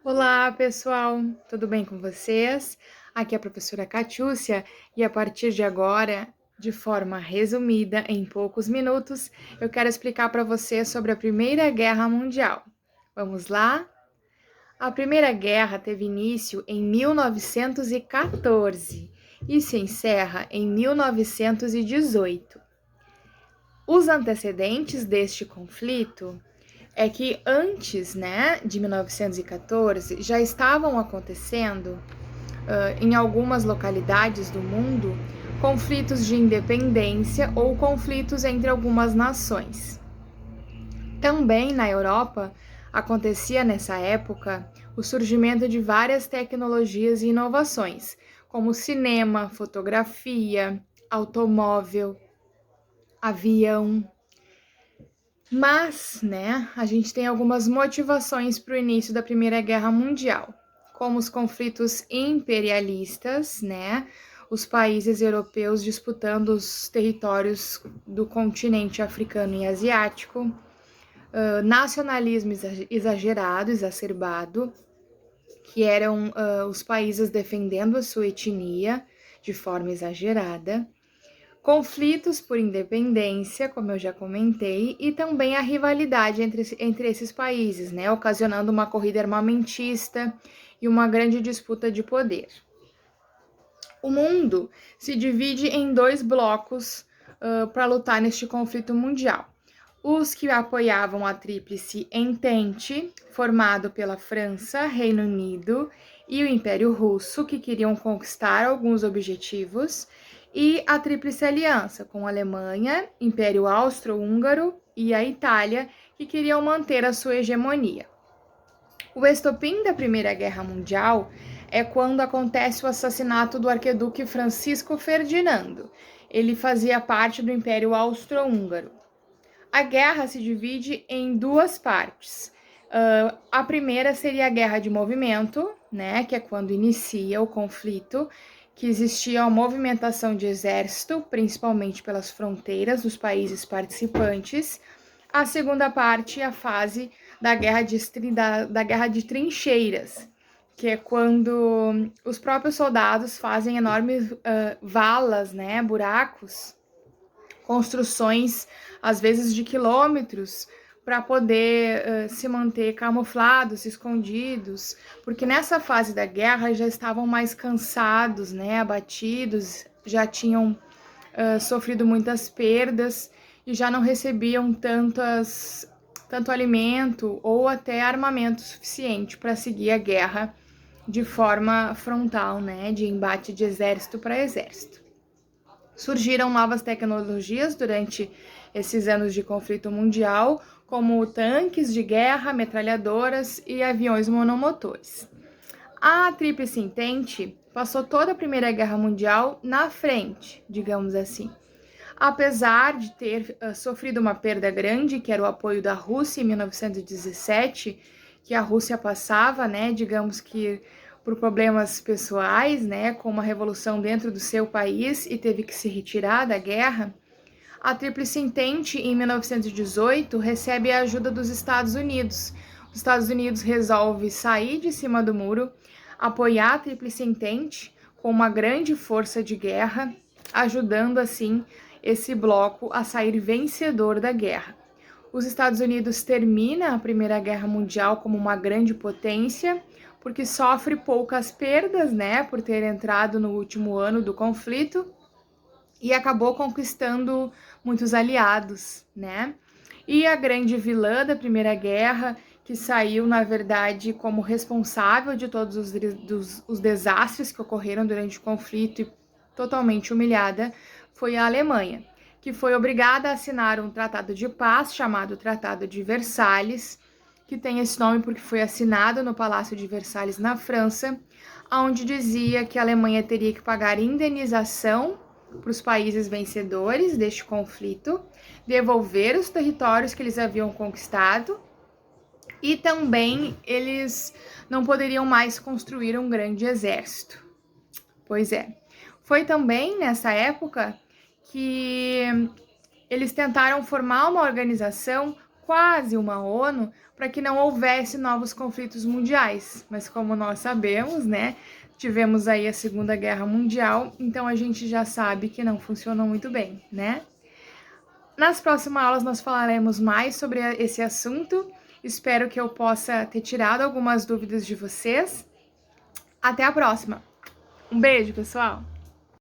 Olá, pessoal, tudo bem com vocês? Aqui é a professora Catiúcia e a partir de agora, de forma resumida, em poucos minutos, eu quero explicar para vocês sobre a Primeira Guerra Mundial. Vamos lá? A Primeira Guerra teve início em 1914 e se encerra em 1918. Os antecedentes deste conflito é que antes, né, de 1914, já estavam acontecendo em algumas localidades do mundo conflitos de independência ou conflitos entre algumas nações. Também na Europa acontecia nessa época o surgimento de várias tecnologias e inovações, como cinema, fotografia, automóvel, avião. Mas, né, a gente tem algumas motivações para o início da Primeira Guerra Mundial, como os conflitos imperialistas, né, os países europeus disputando os territórios do continente africano e asiático, nacionalismo exagerado, exacerbado, que eram os países defendendo a sua etnia de forma exagerada, conflitos por independência, como eu já comentei, e também a rivalidade entre esses países, né, ocasionando uma corrida armamentista e uma grande disputa de poder. O mundo se divide em dois blocos para lutar neste conflito mundial. Os que apoiavam a Tríplice Entente, formado pela França, Reino Unido e o Império Russo, que queriam conquistar alguns objetivos, e a Tríplice Aliança, com a Alemanha, Império Austro-Húngaro e a Itália, que queriam manter a sua hegemonia. O estopim da Primeira Guerra Mundial é quando acontece o assassinato do arqueduque Francisco Ferdinando. Ele fazia parte do Império Austro-Húngaro. A guerra se divide em duas partes. A primeira seria a guerra de movimento, né, que é quando inicia o conflito, que existia uma movimentação de exército, principalmente pelas fronteiras dos países participantes. A segunda parte é a fase da guerra de trincheiras, que é quando os próprios soldados fazem enormes valas, né, buracos, construções, às vezes de quilômetros, para poder se manter camuflados, escondidos, porque nessa fase da guerra já estavam mais cansados, né, abatidos, já tinham sofrido muitas perdas e já não recebiam tanto alimento ou até armamento suficiente para seguir a guerra de forma frontal, né, de embate de exército para exército. Surgiram novas tecnologias durante esses anos de conflito mundial, como tanques de guerra, metralhadoras e aviões monomotores. A Tríplice Entente passou toda a Primeira Guerra Mundial na frente, digamos assim. Apesar de ter sofrido uma perda grande, que era o apoio da Rússia em 1917, que a Rússia passava, né, digamos que por problemas pessoais, né, com uma revolução dentro do seu país e teve que se retirar da guerra, a Tríplice Entente, em 1918, recebe a ajuda dos Estados Unidos. Os Estados Unidos resolve sair de cima do muro, apoiar a Tríplice Entente com uma grande força de guerra, ajudando assim esse bloco a sair vencedor da guerra. Os Estados Unidos termina a Primeira Guerra Mundial como uma grande potência, porque sofre poucas perdas, né, por ter entrado no último ano do conflito e acabou conquistando muitos aliados, né? E a grande vilã da Primeira Guerra, que saiu, na verdade, como responsável de todos os desastres que ocorreram durante o conflito e totalmente humilhada, foi a Alemanha, que foi obrigada a assinar um tratado de paz chamado Tratado de Versalhes, que tem esse nome porque foi assinado no Palácio de Versalhes, na França, onde dizia que a Alemanha teria que pagar indenização para os países vencedores deste conflito, devolver os territórios que eles haviam conquistado e também eles não poderiam mais construir um grande exército. Pois é. Foi também nessa época que eles tentaram formar uma organização quase uma ONU para que não houvesse novos conflitos mundiais. Mas como nós sabemos, né, tivemos aí a Segunda Guerra Mundial, então a gente já sabe que não funcionou muito bem, né? Nas próximas aulas nós falaremos mais sobre esse assunto. Espero que eu possa ter tirado algumas dúvidas de vocês. Até a próxima. Um beijo, pessoal!